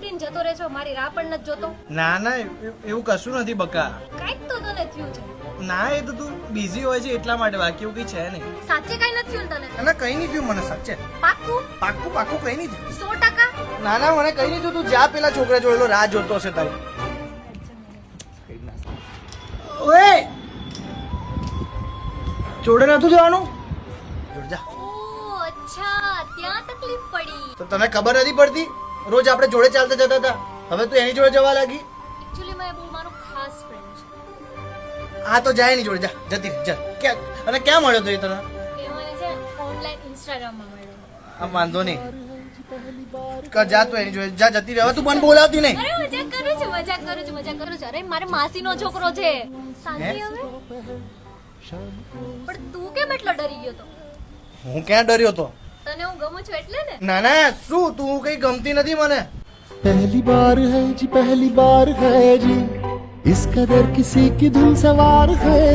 મૂકીને જતો રહે છો, મારી રાહ પણ નથી જોતો. ના ના એવું કશું નથી બકા. કાંઈક તો તને થયું છે. ના એ તો તું બિઝી હોય છે એટલા માટે, બાકી એવું કઈ છે નહીં. સાચે કઈ નથી થયું ને તને? ના કઈ નહીં થયું મને સાચે. પાક્કું? પાક્કું પાક્કું કઈ નહીં થયું. 100%? ના ના મને કઈ નહીં થયું. તું જા પેલા છોકરા જોડેલો રાહ જોતો હશે તારી. ઓએ જોડે નતું જવાનું? જોડે જા. ઓહ અચ્છા, ત્યાં તકલીફ પડી. તો તને ખબર નથી પડતી? રોજ આપણે જોડે ચાલતા જતા હતા, હવે તું એની જોડે જવા લાગી. એકચ્યુઅલી મેં બહુ મારો ખાસ ફ્રેન્ડ છે. હા તો જાય નહીં જોડે, જા જતી રહે, જા. ક્યાં અને ક્યાં મળ્યો તો એ તને? એ મને છે ઓનલાઈન ઇન્સ્ટાગ્રામમાં મળ્યો. આ વાંધો નહીં, જા તું એની જોડે જા, જતી રહે. હવે તું મને બોલાવતી નહીં. અરે મજાક કરું છું, મજાક કરું છું, મજાક કરું છું. અરે મારે માસીનો છોકરો છે. શાંતિ હવે. પણ તું કેમ એટલો ડરી ગયો તો? હું ક્યાં ડર્યો તો? તને હું ગમું છું એટલે ને? ના ના શું, તું કઈ ગમતી નથી મને. पहली बार है जी, पहली बार है जी, इस कदर किसी की धुन सवार है।